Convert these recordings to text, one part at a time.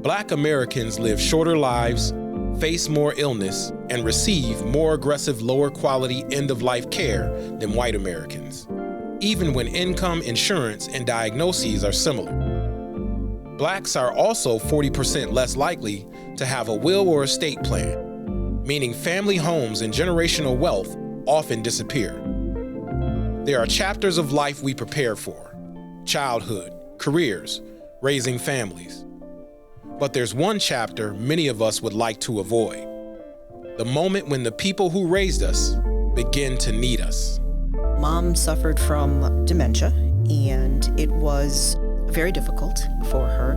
Black Americans live shorter lives, face more illness, and receive more aggressive, lower quality end-of-life care than white Americans, even when income, insurance, and diagnoses are similar. Blacks are also 40% less likely to have a will or estate plan, meaning family homes and generational wealth often disappear. There are chapters of life we prepare for: childhood, careers, raising families. But there's one chapter many of us would like to avoid: the moment when the people who raised us begin to need us. Mom suffered from dementia, and it was very difficult for her,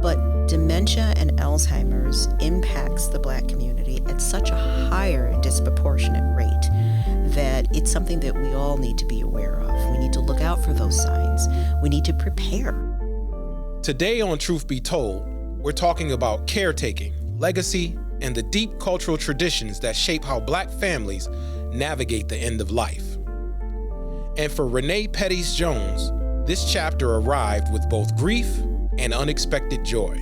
but dementia and Alzheimer's impacts the Black community at such a higher and disproportionate rate that it's something that we all need to be aware of. We need to look out for those signs. We need to prepare. Today on Truth Be Told, we're talking about caretaking, legacy, and the deep cultural traditions that shape how Black families navigate the end of life. And for Rene Petties-Jones, this chapter arrived with both grief and unexpected joy.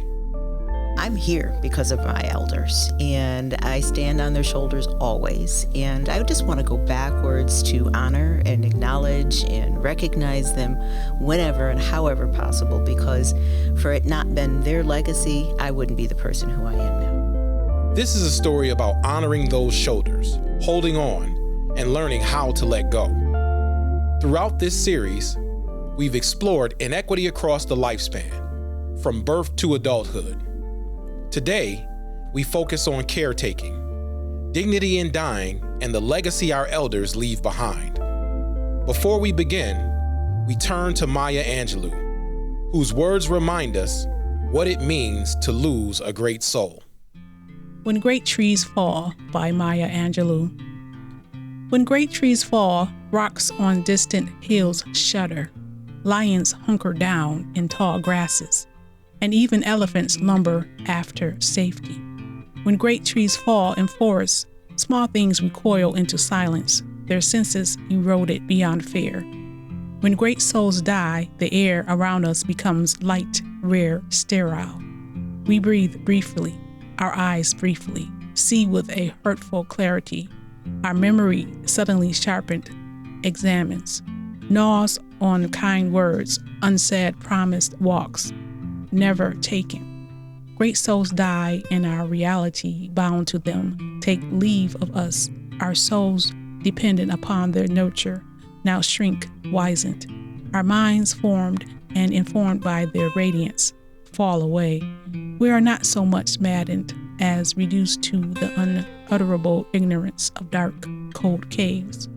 I'm here because of my elders, and I stand on their shoulders always. And I just want to go backwards to honor and acknowledge and recognize them whenever and however possible, because for it not been their legacy, I wouldn't be the person who I am now. This is a story about honoring those shoulders, holding on, and learning how to let go. Throughout this series, we've explored inequity across the lifespan, from birth to adulthood. Today, we focus on caretaking, dignity in dying, and the legacy our elders leave behind. Before we begin, we turn to Maya Angelou, whose words remind us what it means to lose a great soul. When Great Trees Fall by Maya Angelou. When great trees fall, rocks on distant hills shudder. Lions hunker down in tall grasses, and even elephants lumber after safety. When great trees fall in forests, small things recoil into silence, their senses eroded beyond fear. When great souls die, the air around us becomes light, rare, sterile. We breathe briefly, our eyes briefly, see with a hurtful clarity. Our memory suddenly sharpened, examines, gnaws on kind words, unsaid promised walks, never taken. Great souls die, and our reality, bound to them, take leave of us. Our souls, dependent upon their nurture, now shrink, wizened. Our minds, formed and informed by their radiance, fall away. We are not so much maddened as reduced to the unutterable ignorance of dark, cold caves.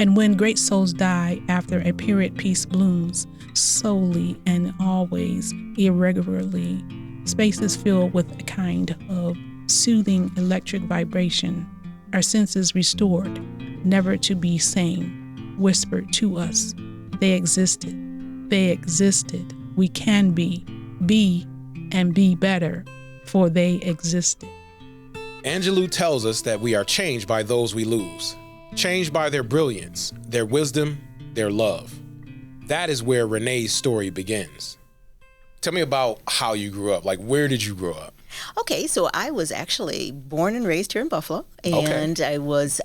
And when great souls die after a period peace blooms, solely and always, irregularly, spaces filled with a kind of soothing electric vibration, our senses restored, never to be same, whispered to us. They existed, we can be, and be better, for they existed. Angelou tells us that we are changed by those we lose, changed by their brilliance, their wisdom, their love. That is where Renee's story begins. Tell me about how you grew up. Like, where did you grow up? Okay, so I was actually born and raised here in Buffalo, and I was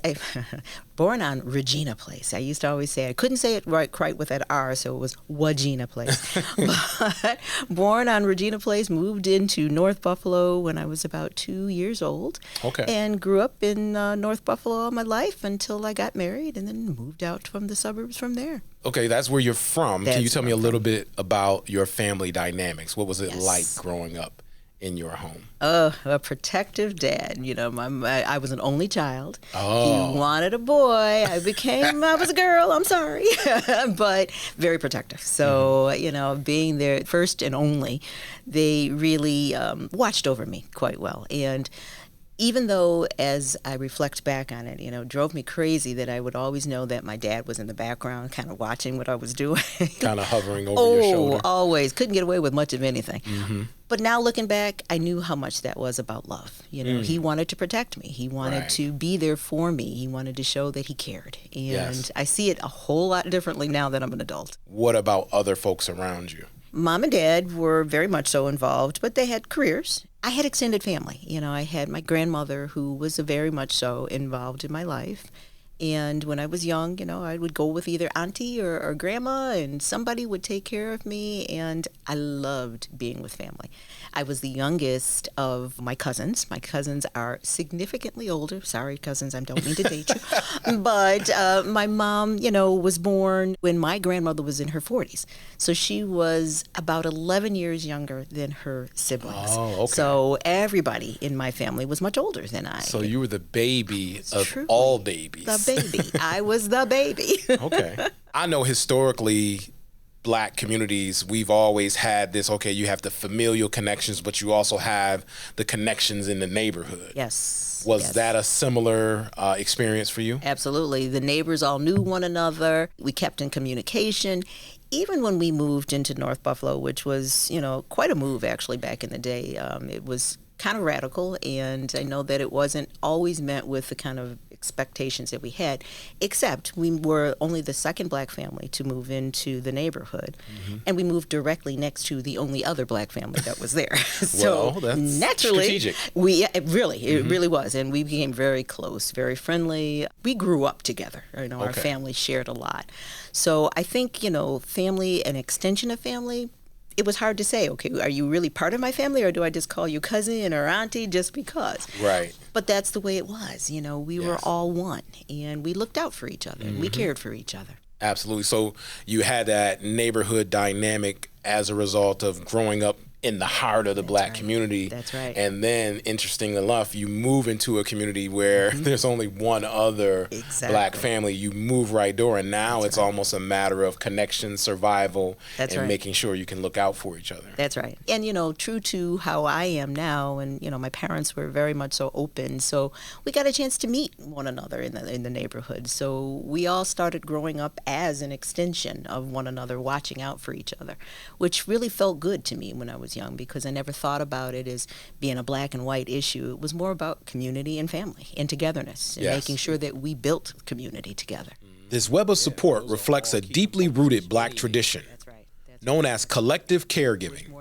born on Regina Place. I used to always say, I couldn't say it right quite with that R, so it was Wagina Place. But born on Regina Place, moved into North Buffalo when I was about 2 years old, and grew up in North Buffalo all my life until I got married, and then moved out from the suburbs from there. Okay, that's where you're from. Can you tell me a little bit about your family dynamics? What was it like growing up in your home? A protective dad. You know, I was an only child. He wanted a boy. I was a girl. I'm sorry. But very protective. So, you know, being their first and only, they really watched over me quite well. And even though, as I reflect back on it, you know, it drove me crazy that I would always know that my dad was in the background kind of watching what I was doing. Kind of hovering over your shoulder. Always. Couldn't get away with much of anything. Mm-hmm. But now looking back, I knew how much that was about love. You know, he wanted to protect me. He wanted to be there for me. He wanted to show that he cared. And I see it a whole lot differently now that I'm an adult. What about other folks around you? Mom and Dad were very much so involved, but they had careers. I had extended family. I had my grandmother who was very much so involved in my life. And when I was young, I would go with either auntie or grandma, and somebody would take care of me, and I loved being with family. I was the youngest of my cousins. My cousins are significantly older. Sorry, cousins, I don't mean to date you. But my mom, was born when my grandmother was in her 40s. So she was about 11 years younger than her siblings. Oh, okay. So everybody in my family was much older than I. So you were the baby of Truly all babies. The baby. I was the baby. Okay. I know historically, Black communities, we've always had this, okay, you have the familial connections, but you also have the connections in the neighborhood. Yes. Was yes. that a similar experience for you? Absolutely. The neighbors all knew one another. We kept in communication. Even when we moved into North Buffalo, which was, quite a move actually back in the day, it was kind of radical, and I know that it wasn't always met with the kind of expectations that we had, except we were only the second Black family to move into the neighborhood, and we moved directly next to the only other Black family that was there. So well, that's naturally, strategic. it really was, and we became very close, very friendly. We grew up together. Our family shared a lot. So I think, family, an extension of family, it was hard to say, okay, are you really part of my family, or do I just call you cousin or auntie just because? Right. But that's the way it was. We were all one, and we looked out for each other, and we cared for each other. Absolutely. So you had that neighborhood dynamic as a result of growing up in the heart of the Black community. That's right. And then, interesting enough, you move into a community where there's only one other Black family. You move right door, and now it's almost a matter of connection, survival, and making sure you can look out for each other. That's right. And, true to how I am now, and, my parents were very much so open, so we got a chance to meet one another in the neighborhood. So we all started growing up as an extension of one another, watching out for each other, which really felt good to me when I was young, because I never thought about it as being a black and white issue. It was more about community and family and togetherness, and making sure that we built community together. This web of support reflects a deeply rooted Black tradition known as collective caregiving.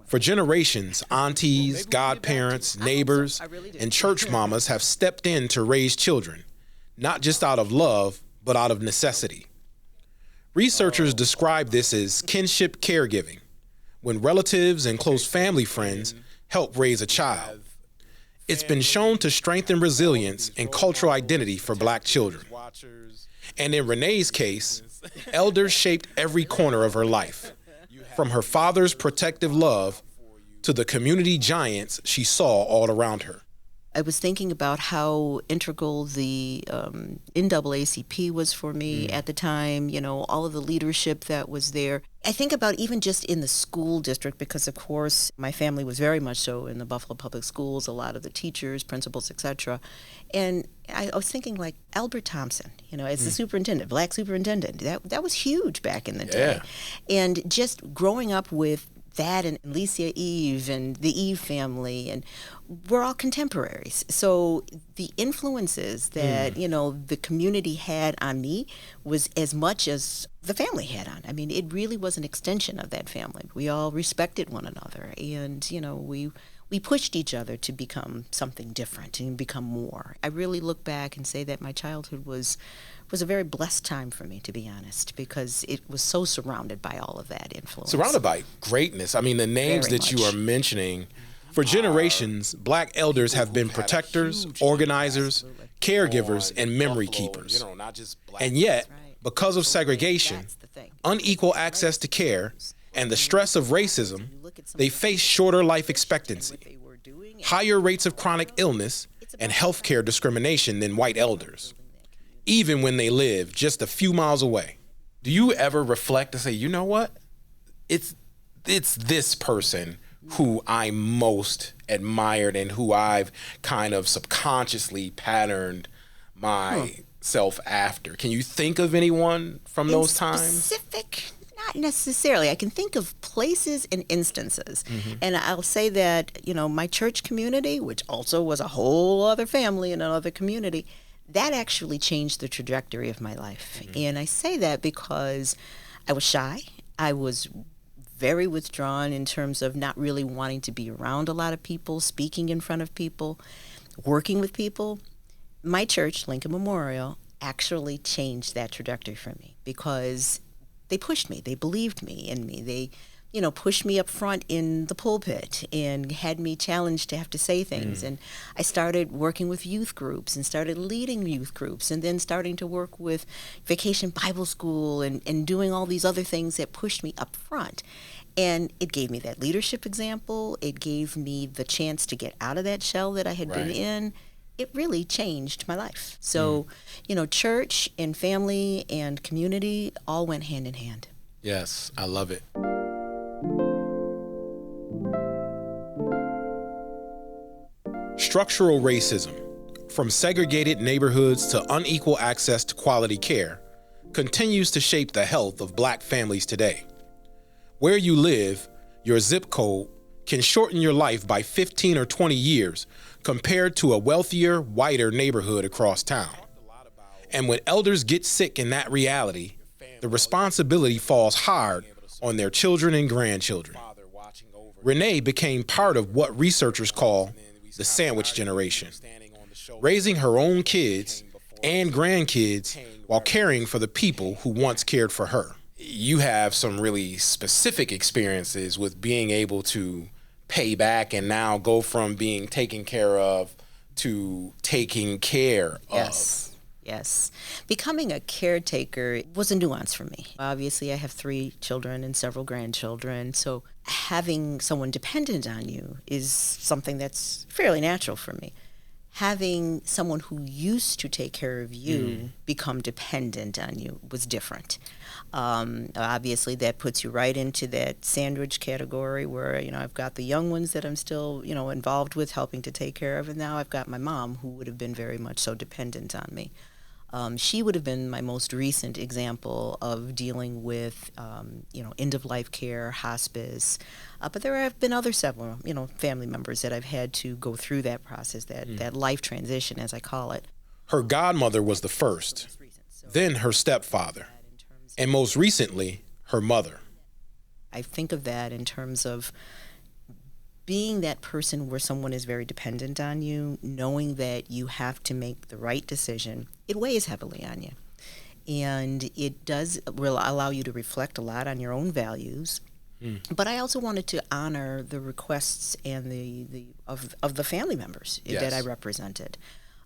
For generations, aunties, godparents, neighbors, and church mamas have stepped in to raise children, not just out of love, but out of necessity. Researchers describe this as kinship caregiving, when relatives and close family friends help raise a child. It's been shown to strengthen resilience and cultural identity for Black children. And in Renee's case, elders shaped every corner of her life, from her father's protective love to the community giants she saw all around her. I was thinking about how integral the NAACP was for me at the time, all of the leadership that was there. I think about even just in the school district, because of course my family was very much so in the Buffalo Public Schools, a lot of the teachers, principals, etc. And I was thinking like Albert Thompson, as the superintendent, Black superintendent. That was huge back in the day. And just growing up with that and Alicia Eve and the Eve family, and we're all contemporaries. So the influences that, the community had on me was as much as the family had on. I mean, it really was an extension of that family. We all respected one another, and, we pushed each other to become something different and become more. I really look back and say that my childhood was a very blessed time for me, to be honest, because it was so surrounded by all of that influence. Surrounded by greatness. I mean, the names that you are mentioning, for generations, Black elders have been protectors, organizers, caregivers, and memory keepers. And yet, because of segregation, unequal access to care, and the stress of racism, they face shorter life expectancy, higher rates of chronic illness, and healthcare discrimination than white elders, even when they live just a few miles away. Do you ever reflect and say, you know what? It's this person who I most admired and who I've kind of subconsciously patterned myself after. Can you think of anyone from those times? Specific? Not necessarily. I can think of places and instances. And I'll say that, my church community, which also was a whole other family in another community, that actually changed the trajectory of my life. And I say that because I was shy. I was very withdrawn in terms of not really wanting to be around a lot of people, speaking in front of people, working with people. My church, Lincoln Memorial, actually changed that trajectory for me because they pushed me. They believed in me. They, pushed me up front in the pulpit and had me challenged to have to say things. And I started working with youth groups and started leading youth groups and then starting to work with Vacation Bible School and doing all these other things that pushed me up front. And it gave me that leadership example. It gave me the chance to get out of that shell that I had been in. It really changed my life. So, church and family and community all went hand in hand. Yes, I love it. Structural racism, from segregated neighborhoods to unequal access to quality care, continues to shape the health of Black families today. Where you live, your zip code, can shorten your life by 15 or 20 years compared to a wealthier, whiter neighborhood across town. And when elders get sick in that reality, the responsibility falls hard on their children and grandchildren. Rene became part of what researchers call the sandwich generation, raising her own kids and grandkids while caring for the people who once cared for her. You have some really specific experiences with being able to pay back and now go from being taken care of to taking care of. Yes. Becoming a caretaker was a nuance for me. Obviously, I have 3 children and several grandchildren, so having someone dependent on you is something that's fairly natural for me. Having someone who used to take care of you become dependent on you was different. Obviously, that puts you right into that sandwich category where, I've got the young ones that I'm still, involved with, helping to take care of, and now I've got my mom who would have been very much so dependent on me. She would have been my most recent example of dealing with, end-of-life care, hospice. But there have been other several, family members that I've had to go through that process, that life transition, as I call it. Her godmother was the first, then her stepfather, and most recently, her mother. I think of that in terms of being that person where someone is very dependent on you, knowing that you have to make the right decision. It weighs heavily on you. And it does allow you to reflect a lot on your own values. But I also wanted to honor the requests and of the family members that I represented.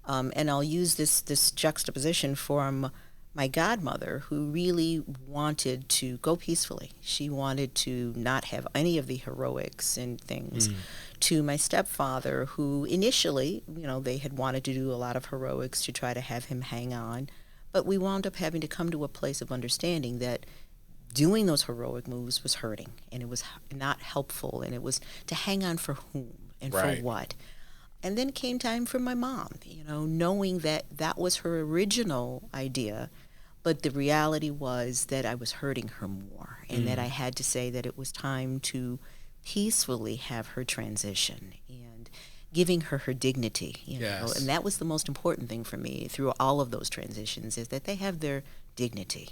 And I'll use this juxtaposition from my godmother, who really wanted to go peacefully. She wanted to not have any of the heroics and things. To my stepfather, who initially, they had wanted to do a lot of heroics to try to have him hang on. But we wound up having to come to a place of understanding that doing those heroic moves was hurting, and it was not helpful, and it was to hang on for whom and for what. And then came time for my mom, knowing that that was her original idea, but the reality was that I was hurting her more, and that I had to say that it was time to peacefully have her transition and giving her dignity, and that was the most important thing for me through all of those transitions, is that they have their dignity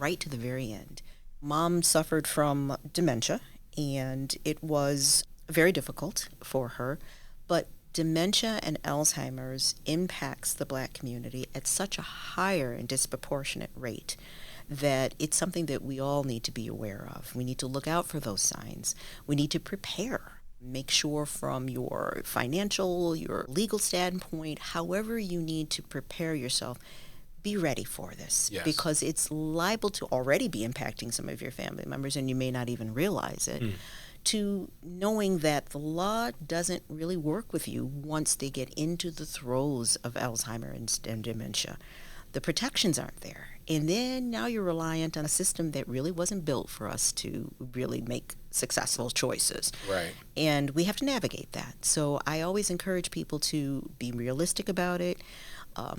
right to the very end. Mom suffered from dementia, and it was very difficult for her, but dementia and Alzheimer's impacts the Black community at such a higher and disproportionate rate that it's something that we all need to be aware of. We need to look out for those signs. We need to prepare. Make sure from your financial, your legal standpoint, however you need to prepare yourself, be ready for this, because it's liable to already be impacting some of your family members, and you may not even realize it. To knowing that the law doesn't really work with you once they get into the throes of Alzheimer's and dementia. The protections aren't there. And then now you're reliant on a system that really wasn't built for us to really make successful choices. Right. And we have to navigate that. So I always encourage people to be realistic about it,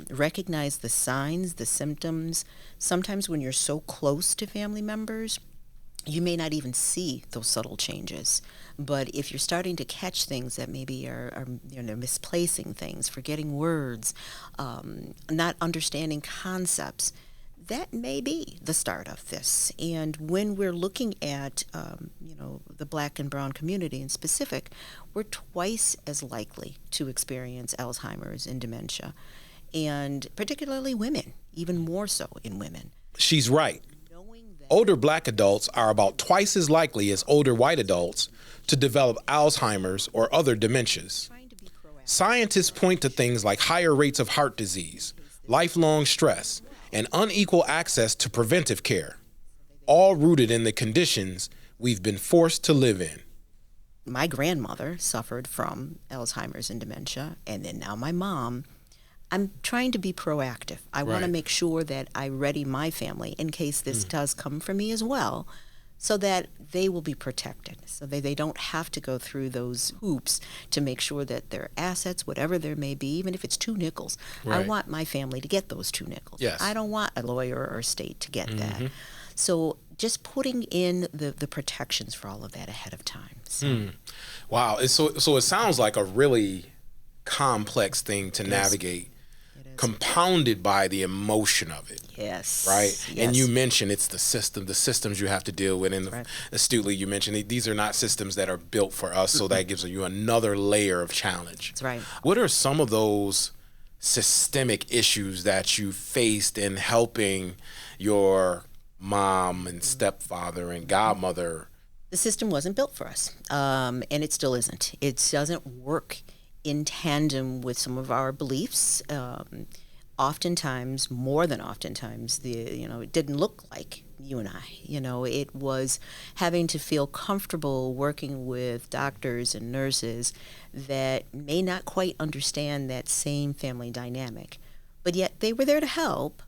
recognize the signs, the symptoms. Sometimes when you're so close to family members, you may not even see those subtle changes. But if you're starting to catch things that maybe are misplacing things, forgetting words, not understanding concepts, that may be the start of this. And when we're looking at, the Black and brown community in specific, we're twice as likely to experience Alzheimer's and dementia, and particularly women, even more so in women. She's right. Older Black adults are about twice as likely as older white adults to develop Alzheimer's or other dementias. Scientists point to things like higher rates of heart disease, lifelong stress, and unequal access to preventive care, all rooted in the conditions we've been forced to live in. My grandmother suffered from Alzheimer's and dementia, and then now my mom. I'm trying to be proactive. I want to make sure that I ready my family in case this does come for me as well, so that they will be protected, so they don't have to go through those hoops to make sure that their assets, whatever there may be, even if it's 2 nickels, I want my family to get those 2 nickels. Yes. I don't want a lawyer or state to get that. So just putting in the protections for all of that ahead of time. So. Wow. So it sounds like a really complex thing to navigate, compounded by the emotion of it. Yes. Right? Yes. And you mentioned it's the systems you have to deal with. And astutely, you mentioned these are not systems that are built for us, so that gives you another layer of challenge. That's right. What are some of those systemic issues that you faced in helping your mom and stepfather and godmother? The system wasn't built for us, and it still isn't. It doesn't work in tandem with some of our beliefs. Oftentimes, more than oftentimes, it didn't look like you and I. It was having to feel comfortable working with doctors and nurses that may not quite understand that same family dynamic, but yet they were there to help.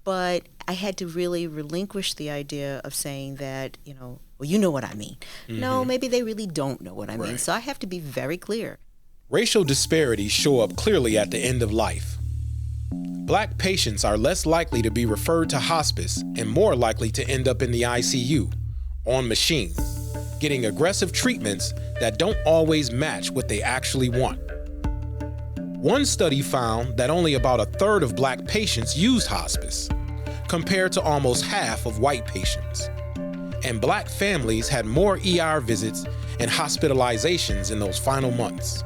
But I had to really relinquish the idea of saying that, well, you know what I mean. No, maybe they really don't know what I mean. So I have to be very clear. Racial disparities show up clearly at the end of life. Black patients are less likely to be referred to hospice and more likely to end up in the ICU, on machines, getting aggressive treatments that don't always match what they actually want. One study found that only about a third of Black patients used hospice, compared to almost half of white patients. And Black families had more ER visits and hospitalizations in those final months.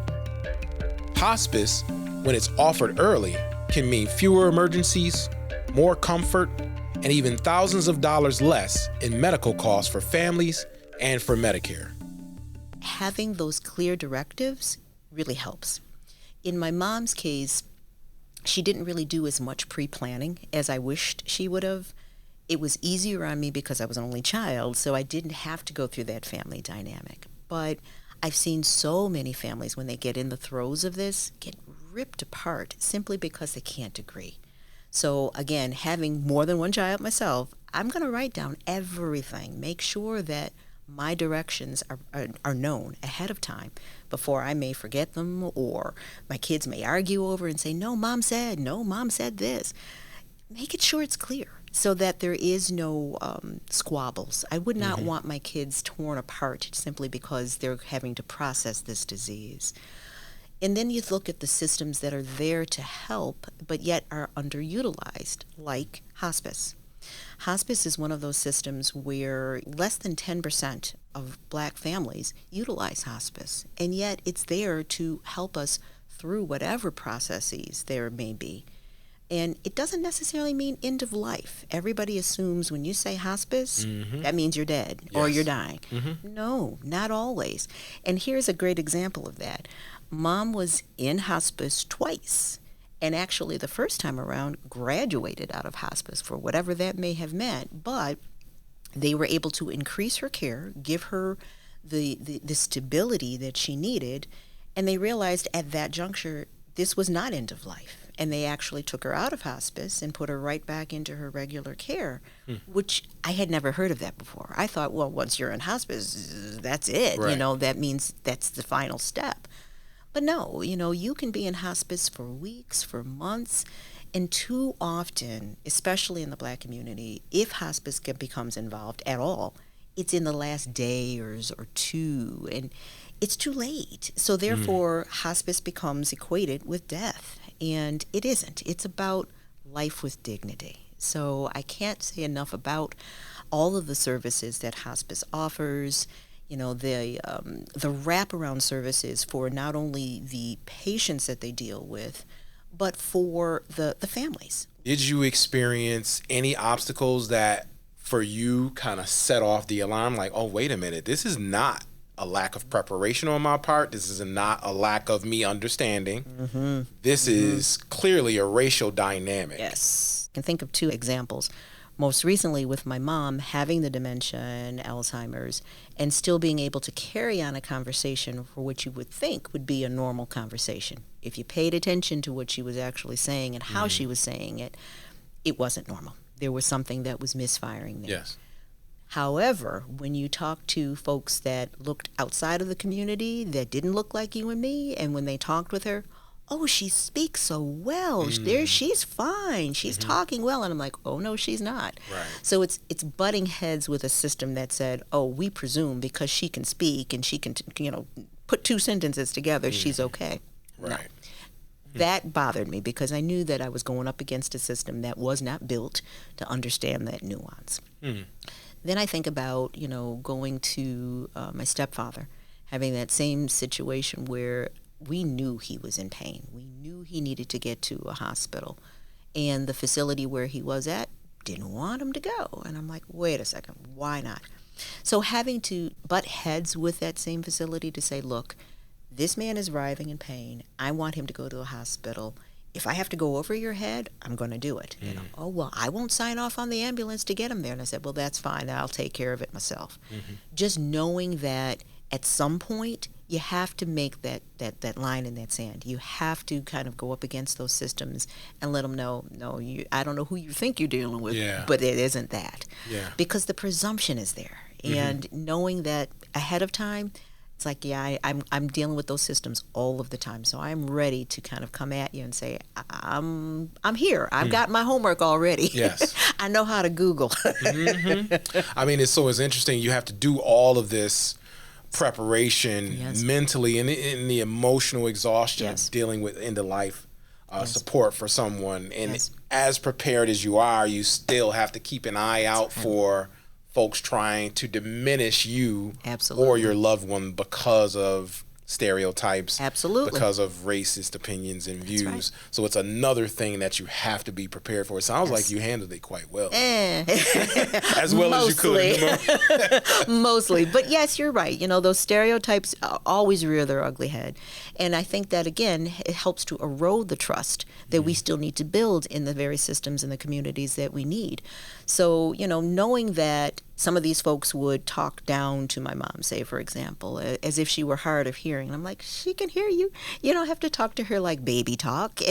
Hospice, when it's offered early, can mean fewer emergencies, more comfort, and even thousands of dollars less in medical costs for families and for Medicare. Having those clear directives really helps. In my mom's case, she didn't really do as much pre-planning as I wished she would have. It was easier on me because I was an only child, so I didn't have to go through that family dynamic. But I've seen so many families, when they get in the throes of this, get ripped apart simply because they can't agree. So again, having more than one child myself, I'm going to write down everything, make sure that my directions are known ahead of time before I may forget them, or my kids may argue over and say, no, mom said this. Make it sure it's clear so that there is no squabbles. I would not want my kids torn apart simply because they're having to process this disease. And then you look at the systems that are there to help, but yet are underutilized, like hospice. Hospice is one of those systems where less than 10% of Black families utilize hospice, and yet it's there to help us through whatever processes there may be. And it doesn't necessarily mean end of life. Everybody assumes when you say hospice, that means you're dead or you're dying. No, not always. And here's a great example of that. Mom was in hospice twice, and actually the first time around graduated out of hospice for whatever that may have meant, but they were able to increase her care, give her the stability that she needed, and they realized at that juncture this was not end of life. And they actually took her out of hospice and put her right back into her regular care, which I had never heard of that before. I thought, well, once you're in hospice, that's it. Right. That means that's the final step. But no, you can be in hospice for weeks, for months, and too often, especially in the Black community, if hospice becomes involved at all, it's in the last day or two, and it's too late. So therefore, hospice becomes equated with death, and it isn't. It's about life with dignity. So I can't say enough about all of the services that hospice offers, the wraparound services for not only the patients that they deal with, but for the families. Did you experience any obstacles that for you kind of set off the alarm, like, oh, wait a minute, this is not a lack of preparation on my part. This is not a lack of me understanding. Mm-hmm. This is clearly a racial dynamic. Yes. I can think of 2 examples. Most recently with my mom having the dementia and Alzheimer's and still being able to carry on a conversation for what you would think would be a normal conversation. If you paid attention to what she was actually saying and how she was saying it, it wasn't normal. There was something that was misfiring there. Yes. However, when you talk to folks that looked outside of the community that didn't look like you and me, and when they talked with her, oh, she speaks so well. She's fine. She's talking well. And I'm like, oh, no, she's not. Right. So it's butting heads with a system that said, oh, we presume because she can speak and she can, put 2 sentences together, she's okay. Right. No. That bothered me because I knew that I was going up against a system that was not built to understand that nuance. Then I think about, going to my stepfather, having that same situation where we knew he was in pain. We knew he needed to get to a hospital. And the facility where he was at didn't want him to go. And I'm like, wait a second, why not? So having to butt heads with that same facility to say, look, this man is writhing in pain. I want him to go to a hospital. If I have to go over your head, I'm going to do it. Oh, well, I won't sign off on the ambulance to get him there. And I said, well, that's fine. I'll take care of it myself. Just knowing that at some point, you have to make that line in that sand. You have to kind of go up against those systems and let them know, no, I don't know who you think you're dealing with, but it isn't that. Yeah. Because the presumption is there. And knowing that ahead of time, it's like, I'm dealing with those systems all of the time. So I'm ready to kind of come at you and say, I'm here. I've got my homework already. Yes. I know how to Google. I mean, it's interesting. You have to do all of this preparation mentally and in the emotional exhaustion of dealing with end of life support for someone. And as prepared as you are, you still have to keep an eye out for folks trying to diminish you or your loved one because of stereotypes, because of racist opinions and views. Right. So it's another thing that you have to be prepared for. It sounds like you handled it quite well. As well as you could. Mostly. But yes, you're right. Those stereotypes always rear their ugly head. And I think that, again, it helps to erode the trust that we still need to build in the very systems and the communities that we need. So, knowing that some of these folks would talk down to my mom, say, for example, as if she were hard of hearing. And I'm like, she can hear you. You don't have to talk to her like baby talk,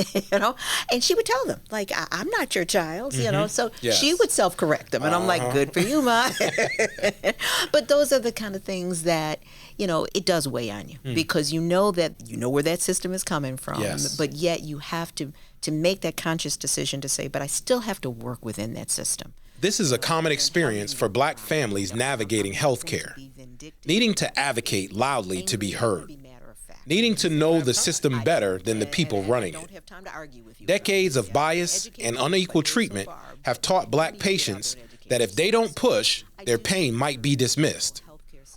And she would tell them, like, I'm not your child, So she would self-correct them. And I'm like, good for you, Ma. But those are the kind of things that, it does weigh on you because you know where that system is coming from. Yes. But yet you have to make that conscious decision to say, but I still have to work within that system. This is a common experience for Black families navigating healthcare, needing to advocate loudly to be heard, needing to know the system better than the people running it. Decades of bias and unequal treatment have taught Black patients that if they don't push, their pain might be dismissed,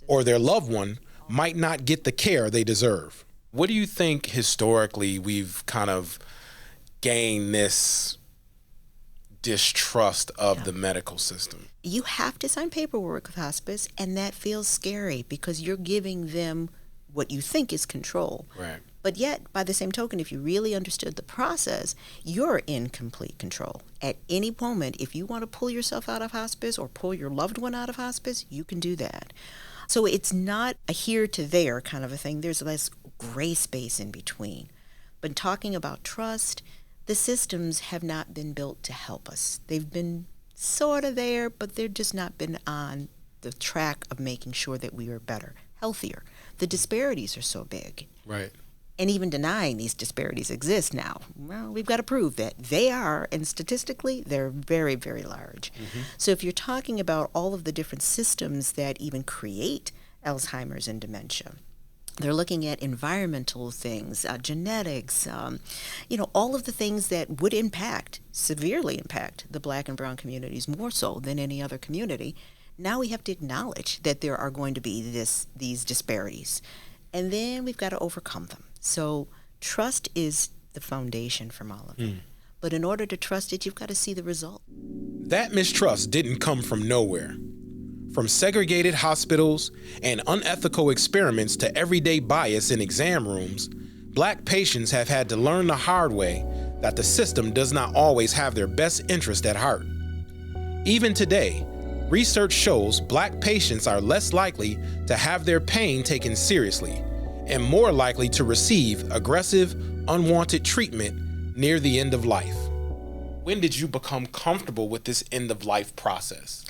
or their loved one might not get the care they deserve. What do you think historically we've kind of gained this distrust of the medical system? You have to sign paperwork with hospice, and that feels scary because you're giving them what you think is control. Right. But yet, by the same token, if you really understood the process, you're in complete control. At any moment, if you want to pull yourself out of hospice or pull your loved one out of hospice, you can do that. So it's not a here to there kind of a thing. There's less gray space in between. But talking about trust, the systems have not been built to help us. They've been sort of there, but they've just not been on the track of making sure that we are better, healthier. The disparities are so big. Right. And even denying these disparities exist now, well, we've got to prove that they are, and statistically, they're very, very large. So if you're talking about all of the different systems that even create Alzheimer's and dementia, They're looking at environmental things, genetics, all of the things that would severely impact the Black and brown communities more so than any other community. Now we have to acknowledge that there are going to be these disparities, and then we've got to overcome them. So trust is the foundation from all of it. But in order to trust it, you've got to see the result. That mistrust didn't come from nowhere. From segregated hospitals and unethical experiments to everyday bias in exam rooms, Black patients have had to learn the hard way that the system does not always have their best interest at heart. Even today, research shows Black patients are less likely to have their pain taken seriously and more likely to receive aggressive, unwanted treatment near the end of life. When did you become comfortable with this end-of-life process?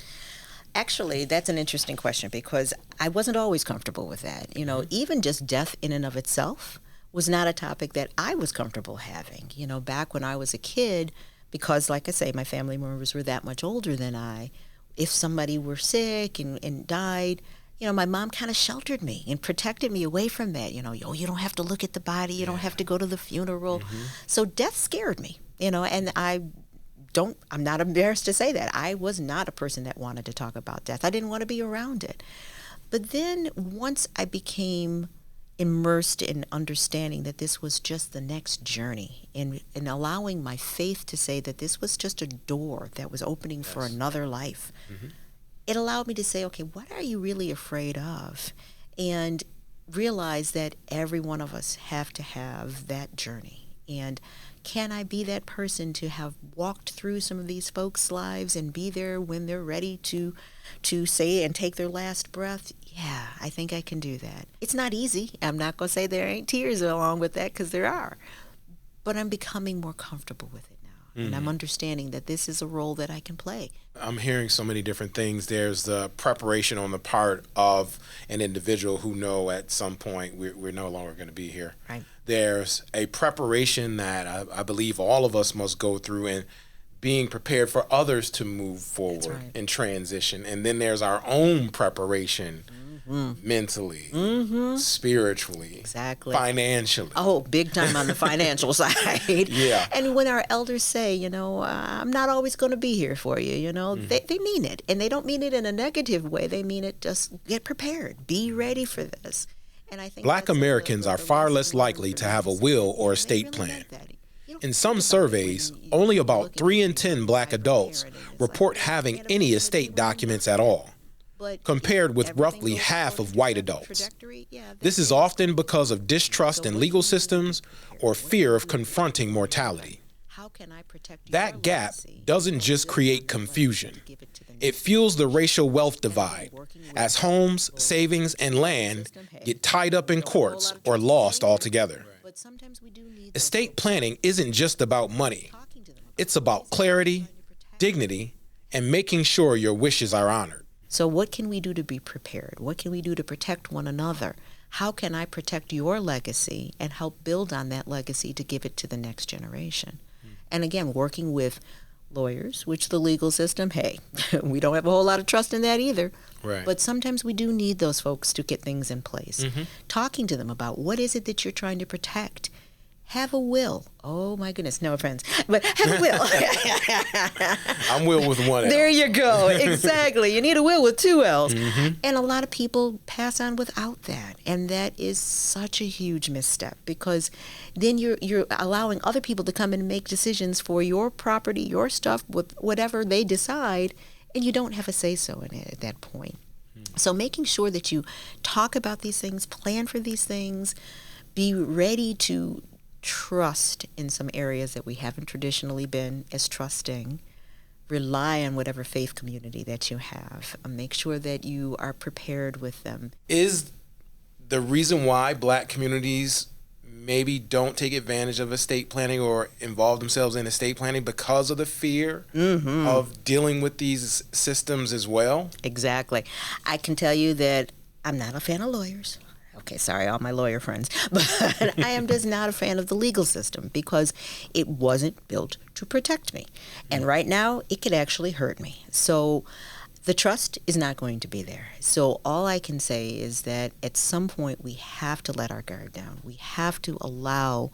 Actually, that's an interesting question because I wasn't always comfortable with that. Even just death in and of itself was not a topic that I was comfortable having. Back when I was a kid, because like I say, my family members were that much older than I, if somebody were sick and died, my mom kind of sheltered me and protected me away from that. You don't have to look at the body, you don't have to go to the funeral. So death scared me, and I'm not embarrassed to say that. I was not a person that wanted to talk about death. I didn't want to be around it. But then once I became immersed in understanding that this was just the next journey and allowing my faith to say that this was just a door that was opening for another life, it allowed me to say, okay, what are you really afraid of? And realize that every one of us have to have that journey. And can I be that person to have walked through some of these folks' lives and be there when they're ready to say and take their last breath? Yeah, I think I can do that. It's not easy. I'm not going to say there ain't tears along with that, because there are. But I'm becoming more comfortable with it now. And I'm understanding that this is a role that I can play. I'm hearing so many different things. There's the preparation on the part of an individual who know at some point we're no longer going to be here. Right. There's a preparation that I believe all of us must go through in being prepared for others to move forward and transition. And then there's our own preparation mentally, spiritually, financially. Oh, big time on the financial side. Yeah. And when our elders say, I'm not always going to be here for you, they mean it. And they don't mean it in a negative way. They mean it, just get prepared. Be ready for this. And I think Black Americans are far less likely to have a will or estate plan. In some surveys, only about 3 in 10 Black adults report having any estate documents at all, compared with roughly half of white adults. This is often because of distrust in legal systems or fear of confronting mortality. That gap doesn't just create confusion. It fuels the racial wealth divide, as homes, savings, and land get tied up in courts or lost altogether. Estate planning isn't just about money. It's about clarity, dignity, and making sure your wishes are honored. So what can we do to be prepared? What can we do to protect one another? How can I protect your legacy and help build on that legacy to give it to the next generation? And again, working with lawyers, which the legal system, hey, we don't have a whole lot of trust in that either. Right. But sometimes we do need those folks to get things in place. Talking to them about what is it that you're trying to protect. Have a will. Oh my goodness, no offense, but have a will. I'm Will with one L. There you go. Exactly. You need a will with 2 L's. And a lot of people pass on without that. And that is such a huge misstep, because then you're allowing other people to come and make decisions for your property, your stuff, with whatever they decide, and you don't have a say-so in it at that point. So making sure that you talk about these things, plan for these things, be ready to trust in some areas that we haven't traditionally been as trusting. Rely on whatever faith community that you have. Make sure that you are prepared with them. Is the reason why Black communities maybe don't take advantage of estate planning or involve themselves in estate planning because of the fear of dealing with these systems as well? Exactly. I can tell you that I'm not a fan of lawyers. Okay, sorry, all my lawyer friends. But I am just not a fan of the legal system, because it wasn't built to protect me. And right now, it could actually hurt me. So The trust is not going to be there. So all I can say is that at some point we have to let our guard down. We have to allow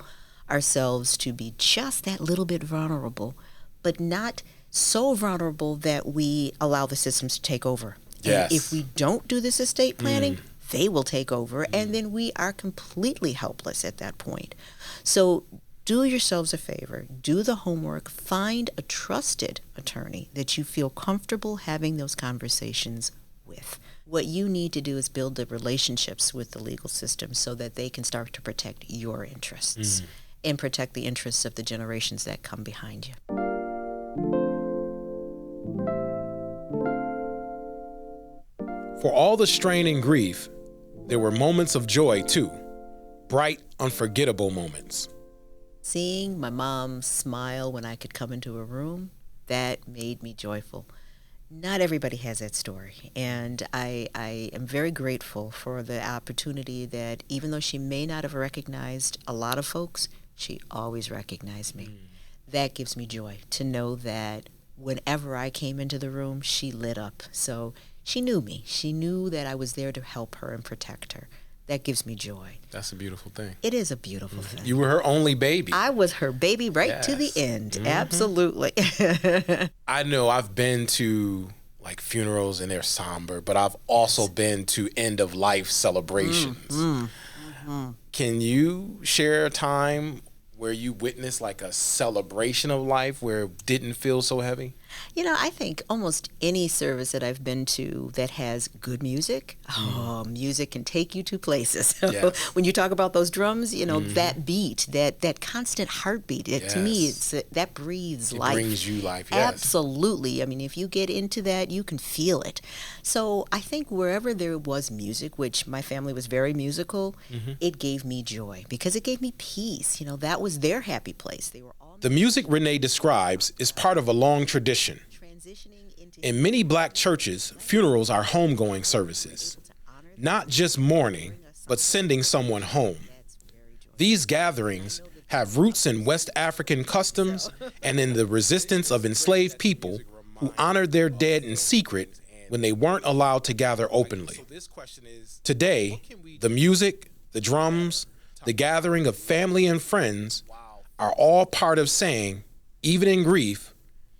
ourselves to be just that little bit vulnerable, but not so vulnerable that we allow the systems to take over. Yes. And if we don't do this estate planning, they will take over, and then we are completely helpless at that point. So do yourselves a favor, do the homework, find a trusted attorney that you feel comfortable having those conversations with. What you need to do is build the relationships with the legal system so that they can start to protect your interests and protect the interests of the generations that come behind you. For all the strain and grief, there were moments of joy too. Bright, unforgettable moments. Seeing my mom smile when I could come into a room, that made me joyful. Not everybody has that story, and I am very grateful for the opportunity that even though she may not have recognized a lot of folks, she always recognized me. That gives me joy to know that whenever I came into the room, she lit up. So she knew me. She knew that I was there to help her and protect her. That gives me joy. That's a beautiful thing. It is a beautiful thing. You were her only baby. I was her baby right to the end. Absolutely. I know I've been to like funerals and they're somber, but I've also been to end of life celebrations. Can you share a time where you witnessed like a celebration of life where it didn't feel so heavy? You know, I think almost any service that I've been to that has good music, music can take you to places. So when you talk about those drums, you know, that beat, that constant heartbeat, to me, that breathes life. It brings you life, yes. Absolutely. I mean, if you get into that, you can feel it. So I think wherever there was music, which my family was very musical, it gave me joy because it gave me peace. You know, that was their happy place. They were all... The music Rene describes is part of a long tradition. In many Black churches, funerals are homegoing services, not just mourning, but sending someone home. These gatherings have roots in West African customs and in the resistance of enslaved people who honored their dead in secret when they weren't allowed to gather openly. Today, the music, the drums, the gathering of family and friends are all part of saying, even in grief,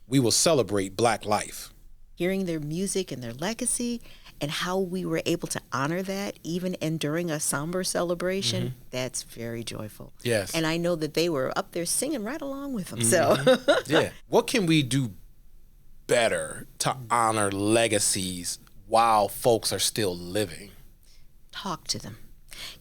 we will celebrate Black life. Hearing their music and their legacy and how we were able to honor that even and during a somber celebration, that's very joyful. Yes. And I know that they were up there singing right along with them. So yeah. What can we do better to honor legacies while folks are still living? Talk to them.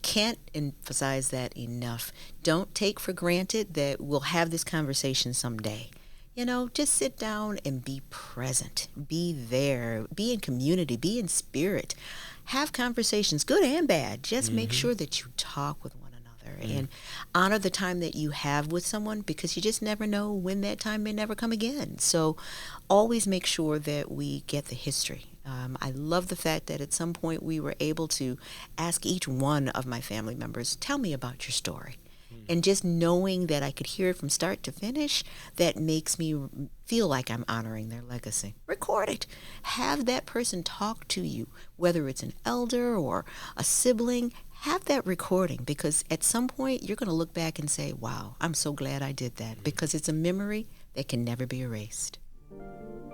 Can't emphasize that enough. Don't take for granted that we'll have this conversation someday. You know, just sit down and be present. Be there. Be in community. Be in spirit. Have conversations, good and bad. Just make sure that you talk with one another and honor the time that you have with someone because you just never know when that time may never come again. So always make sure that we get the history. I love the fact that at some point we were able to ask each one of my family members, tell me about your story. And just knowing that I could hear it from start to finish, that makes me feel like I'm honoring their legacy. Record it. Have that person talk to you, whether it's an elder or a sibling. Have that recording because at some point you're going to look back and say, wow, I'm so glad I did that because it's a memory that can never be erased.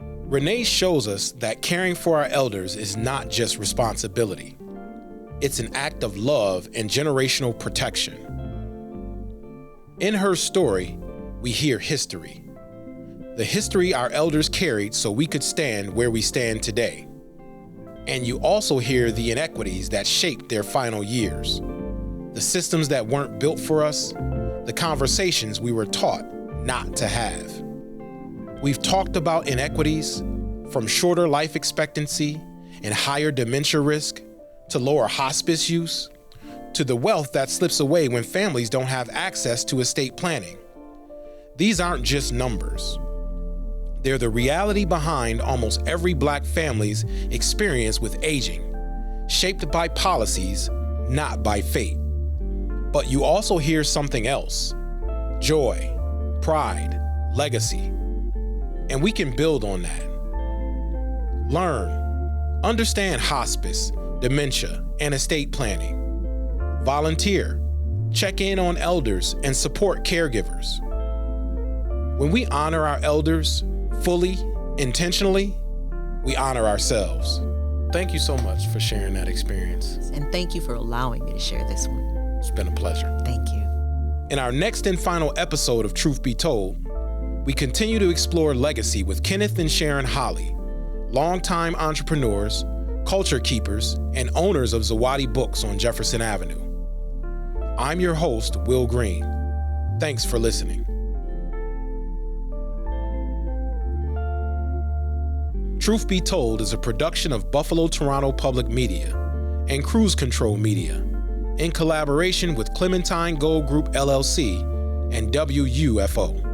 Rene shows us that caring for our elders is not just responsibility. It's an act of love and generational protection. In her story, we hear history. The history our elders carried so we could stand where we stand today. And you also hear the inequities that shaped their final years. The systems that weren't built for us, the conversations we were taught not to have. We've talked about inequities, from shorter life expectancy and higher dementia risk, to lower hospice use, to the wealth that slips away when families don't have access to estate planning. These aren't just numbers. They're the reality behind almost every Black family's experience with aging, shaped by policies, not by fate. But you also hear something else: joy, pride, legacy. And we can build on that. Learn, Understand hospice, dementia, and estate planning. Volunteer, check in on elders, and support caregivers. When we honor our elders fully, intentionally, we honor ourselves. Thank you so much for sharing that experience. And thank you for allowing me to share this one. It's been a pleasure. Thank you. In our next and final episode of Truth Be Told, we continue to explore legacy with Kenneth and Sharon Holly, longtime entrepreneurs, culture keepers, and owners of Zawadi Books on Jefferson Avenue. I'm your host, Wil Green. Thanks for listening. Truth Be Told is a production of Buffalo Toronto Public Media and Cruise Control Media in collaboration with Clementine Gold Group LLC and WUFO.